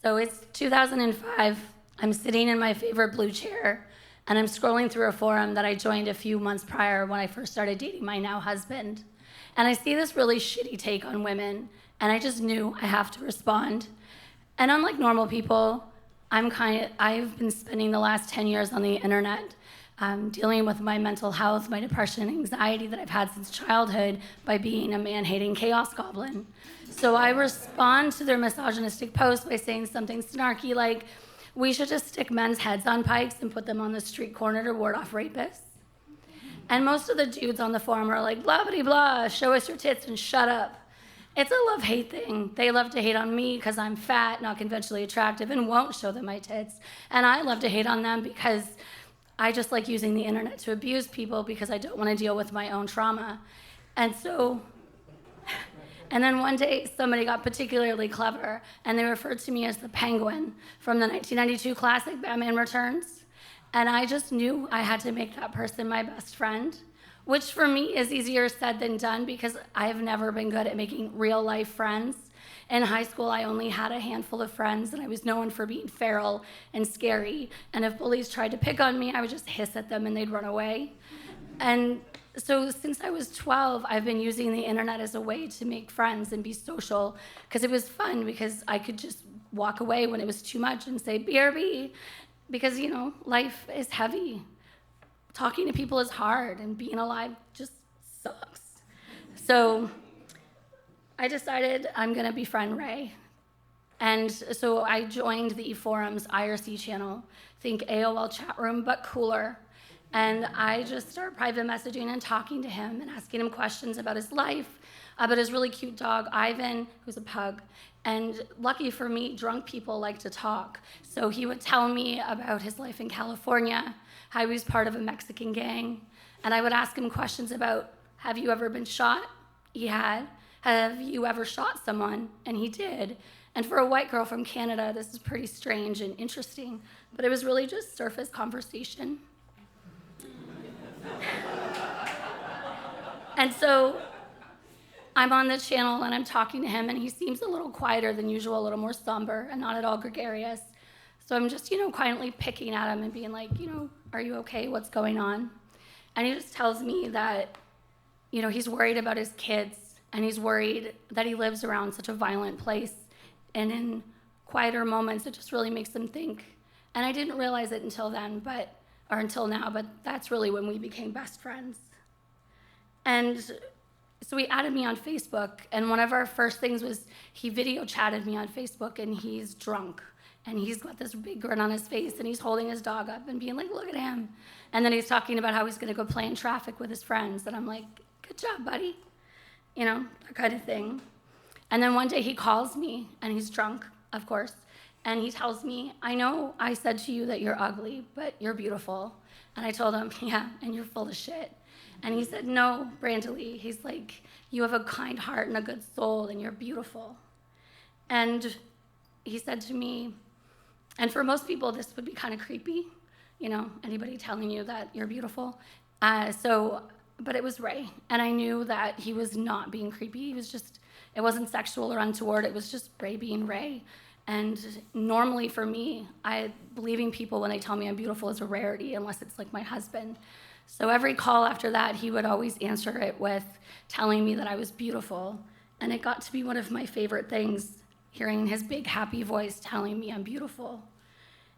So it's 2005. I'm sitting in my favorite blue chair, and I'm scrolling through a forum that I joined a few months prior when I first started dating my now husband. And I see this really shitty take on women, and I just knew I have to respond. And unlike normal people, I've been spending the last 10 years on the internet, dealing with my mental health, my depression, and anxiety that I've had since childhood by being a man-hating chaos goblin. So I respond to their misogynistic post by saying something snarky like, we should just stick men's heads on pikes and put them on the street corner to ward off rapists. And most of the dudes on the forum are like, blah, blah, blah, show us your tits and shut up. It's a love-hate thing. They love to hate on me because I'm fat, not conventionally attractive, and won't show them my tits. And I love to hate on them because I just like using the internet to abuse people because I don't want to deal with my own trauma. And then one day, somebody got particularly clever, and they referred to me as the Penguin from the 1992 classic Batman Returns. And I just knew I had to make that person my best friend, which for me is easier said than done because I've never been good at making real-life friends. In high school, I only had a handful of friends, and I was known for being feral and scary. And if bullies tried to pick on me, I would just hiss at them and they'd run away. And so since I was 12, I've been using the internet as a way to make friends and be social because it was fun because I could just walk away when it was too much and say, BRB, because, life is heavy. Talking to people is hard, and being alive just sucks. So I decided I'm gonna befriend Ray. And so I joined the forum's IRC channel, think AOL chat room, but cooler. And I just start private messaging and talking to him and asking him questions about his life, about his really cute dog, Ivan, who's a pug. And lucky for me, drunk people like to talk. So he would tell me about his life in California, how he was part of a Mexican gang. And I would ask him questions about, have you ever been shot? He had. Have you ever shot someone? And he did. And for a white girl from Canada, this is pretty strange and interesting, but it was really just surface conversation. And so I'm on the channel and I'm talking to him, and he seems a little quieter than usual, a little more somber and not at all gregarious. So I'm just, quietly picking at him and being like, are you okay? What's going on? And he just tells me that, he's worried about his kids, and he's worried that he lives around such a violent place. And in quieter moments, it just really makes him think. And I didn't realize it until now, but that's really when we became best friends. And so he added me on Facebook, and one of our first things was he video chatted me on Facebook, and he's drunk. And he's got this big grin on his face, and he's holding his dog up and being like, look at him. And then he's talking about how he's gonna go play in traffic with his friends. And I'm like, good job, buddy. That kind of thing. And then one day he calls me, and he's drunk, of course. And he tells me, I know I said to you that you're ugly, but you're beautiful. And I told him, yeah, and you're full of shit. And he said, no, Brandilee. He's like, you have a kind heart and a good soul, and you're beautiful. And he said to me, and for most people, this would be kind of creepy, anybody telling you that you're beautiful. But it was Ray, and I knew that he was not being creepy. It wasn't sexual or untoward. It was just Ray being Ray. And normally for me, believing people when they tell me I'm beautiful is a rarity, unless it's like my husband. So every call after that, he would always answer it with telling me that I was beautiful. And it got to be one of my favorite things, hearing his big, happy voice telling me I'm beautiful.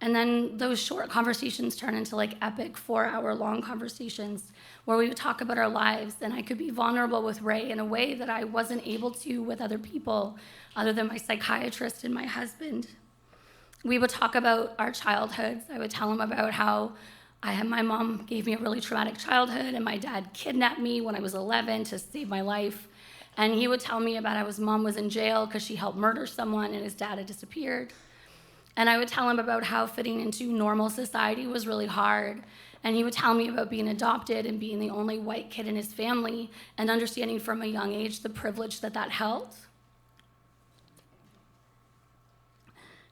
And then those short conversations turn into like epic 4-hour-long conversations where we would talk about our lives, and I could be vulnerable with Ray in a way that I wasn't able to with other people other than my psychiatrist and my husband. We would talk about our childhoods. I would tell him about how my mom gave me a really traumatic childhood, and my dad kidnapped me when I was 11 to save my life. And he would tell me about how his mom was in jail because she helped murder someone and his dad had disappeared. And I would tell him about how fitting into normal society was really hard. And he would tell me about being adopted and being the only white kid in his family and understanding from a young age the privilege that held.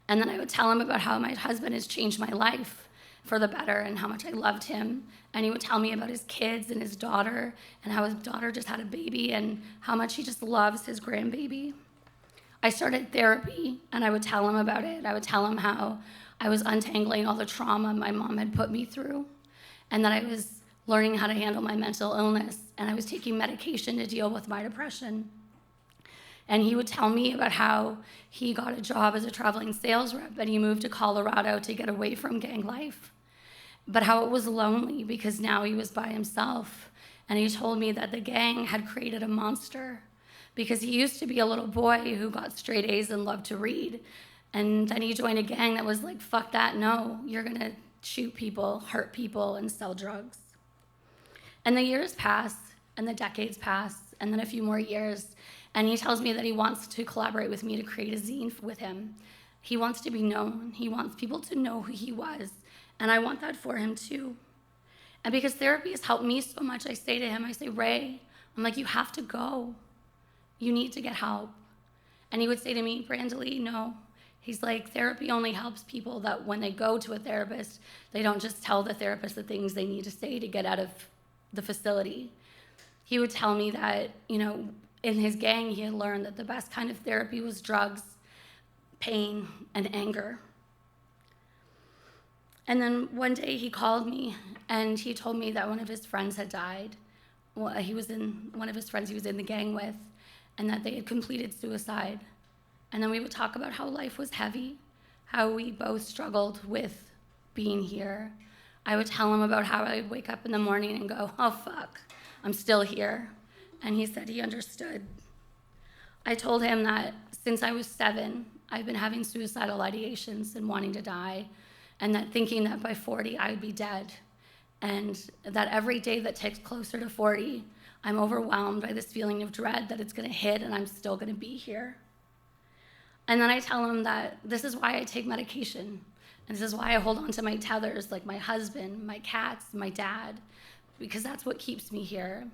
And then I would tell him about how my husband has changed my life for the better and how much I loved him. And he would tell me about his kids and his daughter and how his daughter just had a baby and how much he just loves his grandbaby. I started therapy, and I would tell him about it. I would tell him how I was untangling all the trauma my mom had put me through, and that I was learning how to handle my mental illness, and I was taking medication to deal with my depression. And he would tell me about how he got a job as a traveling sales rep, and he moved to Colorado to get away from gang life, but how it was lonely because now he was by himself. And he told me that the gang had created a monster because he used to be a little boy who got straight A's and loved to read. And then he joined a gang that was like, fuck that, no, you're gonna shoot people, hurt people, and sell drugs. And the years pass, and the decades pass, and then a few more years, and he tells me that he wants to collaborate with me to create a zine with him. He wants to be known. He wants people to know who he was, and I want that for him too. And because therapy has helped me so much, I say to him, I say, Ray, I'm like, you have to go. You need to get help. And he would say to me, Brandilee, no. He's like, therapy only helps people that when they go to a therapist, they don't just tell the therapist the things they need to say to get out of the facility. He would tell me that, in his gang, he had learned that the best kind of therapy was drugs, pain, and anger. And then one day he called me and he told me that one of his friends had died. Well, one of his friends he was in the gang with, and that they had completed suicide. And then we would talk about how life was heavy, how we both struggled with being here. I would tell him about how I would wake up in the morning and go, oh fuck, I'm still here. And he said he understood. I told him that since I was 7, I've been having suicidal ideations and wanting to die, and that thinking that by 40 I would be dead. And that every day that takes closer to 40, I'm overwhelmed by this feeling of dread that it's gonna hit and I'm still gonna be here. And then I tell him that this is why I take medication. And this is why I hold on to my tethers, like my husband, my cats, my dad, because that's what keeps me here.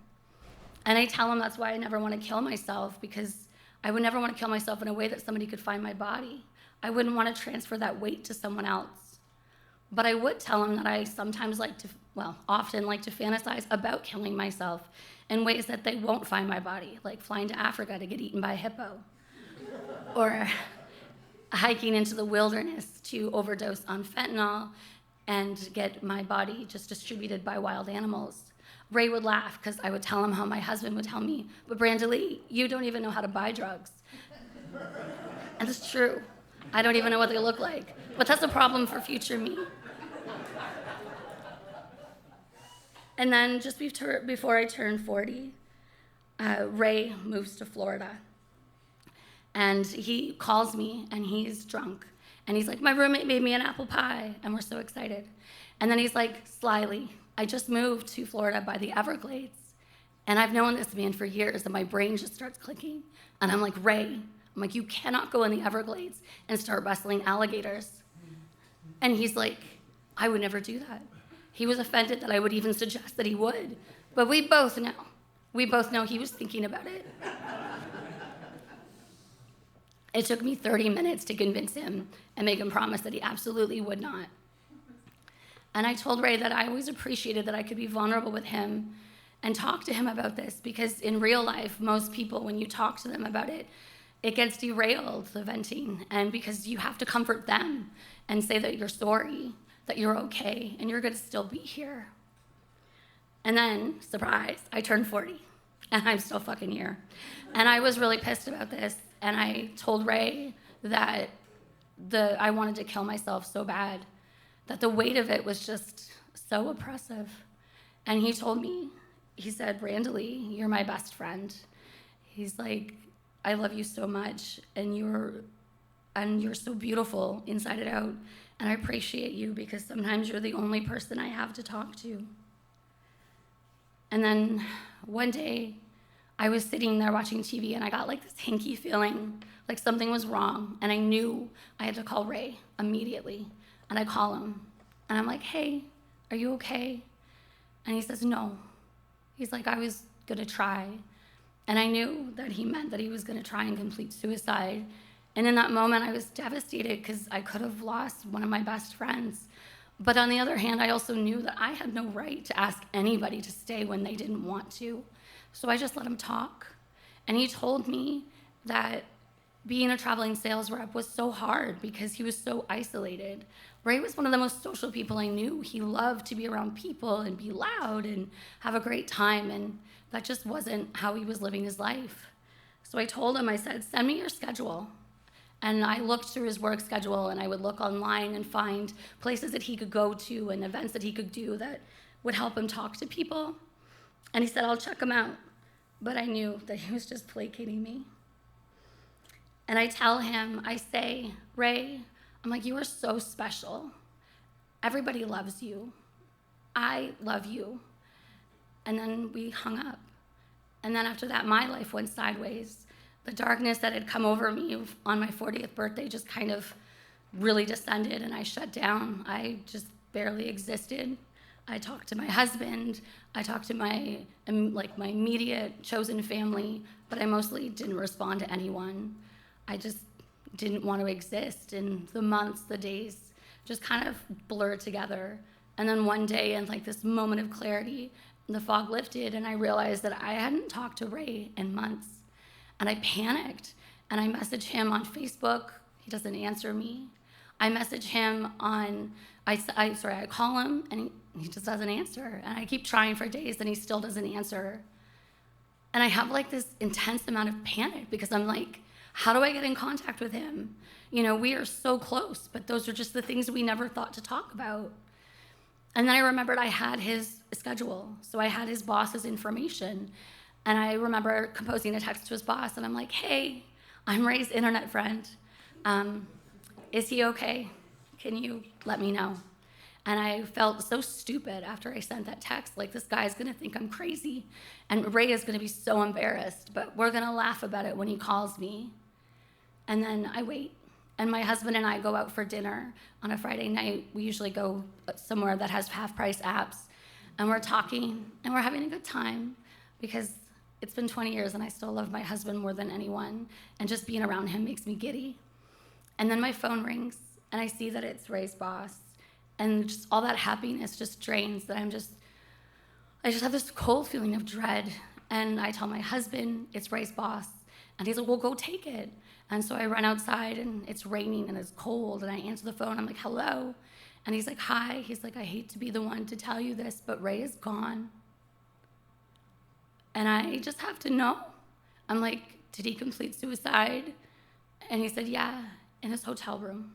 And I tell him that's why I never want to kill myself, because I would never want to kill myself in a way that somebody could find my body. I wouldn't want to transfer that weight to someone else. But I would tell him that I sometimes often like to fantasize about killing myself in ways that they won't find my body, like flying to Africa to get eaten by a hippo, or hiking into the wilderness to overdose on fentanyl and get my body just distributed by wild animals. Ray would laugh because I would tell him how my husband would tell me, but Brandilee, you don't even know how to buy drugs. And it's true. I don't even know what they look like, but that's a problem for future me. And then just before I turned 40, Ray moves to Florida. And he calls me, and he's drunk. And he's like, my roommate made me an apple pie, and we're so excited. And then he's like, slyly, I just moved to Florida by the Everglades, and I've known this man for years, and my brain just starts clicking. And I'm like, Ray, I'm like, you cannot go in the Everglades and start wrestling alligators. And he's like, I would never do that. He was offended that I would even suggest that he would. But we both know he was thinking about it. It took me 30 minutes to convince him and make him promise that he absolutely would not. And I told Ray that I always appreciated that I could be vulnerable with him and talk to him about this, because in real life, most people, when you talk to them about it, it gets derailed, the venting, and because you have to comfort them and say that you're sorry, that you're okay, and you're gonna still be here. And then, surprise, I turned 40, and I'm still fucking here. And I was really pissed about this, and I told Ray that I wanted to kill myself so bad, that the weight of it was just so oppressive. And he told me, he said, Brandilee, you're my best friend. He's like, I love you so much, and you're so beautiful inside and out, and I appreciate you because sometimes you're the only person I have to talk to. And then one day, I was sitting there watching TV, and I got like this hinky feeling, like something was wrong, and I knew I had to call Ray immediately. And I call him, and I'm like, hey, are you okay? And he says, no. He's like, I was gonna try. And I knew that he meant that he was gonna try and complete suicide. And in that moment, I was devastated because I could have lost one of my best friends. But on the other hand, I also knew that I had no right to ask anybody to stay when they didn't want to. So I just let him talk. And he told me that being a traveling sales rep was so hard because he was so isolated. Ray was one of the most social people I knew. He loved to be around people and be loud and have a great time, and that just wasn't how he was living his life. So I told him, I said, send me your schedule. And I looked through his work schedule, and I would look online and find places that he could go to and events that he could do that would help him talk to people. And he said, I'll check them out. But I knew that he was just placating me. And I tell him, I say, Ray, I'm like, you are so special. Everybody loves you. I love you. And then we hung up. And then after that, my life went sideways. The darkness that had come over me on my 40th birthday just kind of really descended, and I shut down. I just barely existed. I talked to my husband. I talked to my immediate chosen family, but I mostly didn't respond to anyone. I just didn't want to exist, and the months, the days just kind of blurred together. And then one day, in like this moment of clarity, the fog lifted, and I realized that I hadn't talked to Ray in months. And I panicked, and I messaged him on Facebook. He doesn't answer me. I message him on, I call him, and he just doesn't answer. And I keep trying for days, and he still doesn't answer. And I have like this intense amount of panic because I'm like, how do I get in contact with him? You know, we are so close, but those are just the things we never thought to talk about. And then I remembered I had his schedule, so I had his boss's information. And I remember composing a text to his boss, and I'm like, hey, I'm Ray's internet friend. Is he okay? Can you let me know? And I felt so stupid after I sent that text, like this guy's gonna think I'm crazy, and Ray is gonna be so embarrassed, but we're gonna laugh about it when he calls me. And then I wait, and my husband and I go out for dinner on a Friday night. We usually go somewhere that has half-price apps, and we're talking, and we're having a good time, because it's been 20 years and I still love my husband more than anyone, and just being around him makes me giddy. And then my phone rings, and I see that it's Ray's boss, and just all that happiness just drains, that I just have this cold feeling of dread. And I tell my husband it's Ray's boss, and he's like, well, go take it. And so I run outside, and it's raining and it's cold, and I answer the phone. I'm like, hello. And he's like, hi. He's like, I hate to be the one to tell you this, but Ray is gone. And I just have to know. I'm like, did he complete suicide? And he said, yeah, in his hotel room.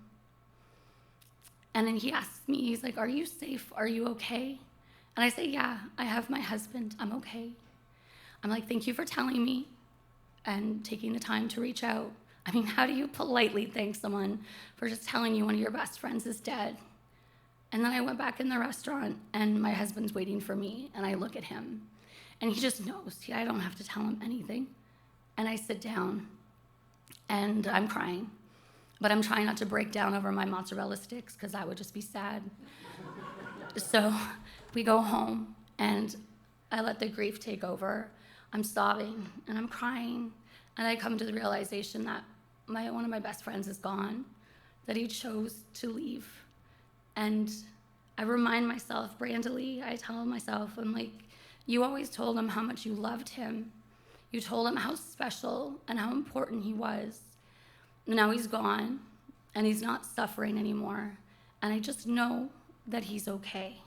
And then he asks me, he's like, are you safe? Are you okay? And I say, yeah, I have my husband. I'm okay. I'm like, thank you for telling me and taking the time to reach out. I mean, how do you politely thank someone for just telling you one of your best friends is dead? And then I went back in the restaurant, and my husband's waiting for me, and I look at him. And he just knows. I don't have to tell him anything. And I sit down, and I'm crying. But I'm trying not to break down over my mozzarella sticks, because that would just be sad. So we go home, and I let the grief take over. I'm sobbing, and I'm crying. And I come to the realization that one of my best friends is gone, that he chose to leave. And I remind myself, Brandilee, I tell myself, I'm like, you always told him how much you loved him. You told him how special and how important he was. Now he's gone, and he's not suffering anymore. And I just know that he's okay.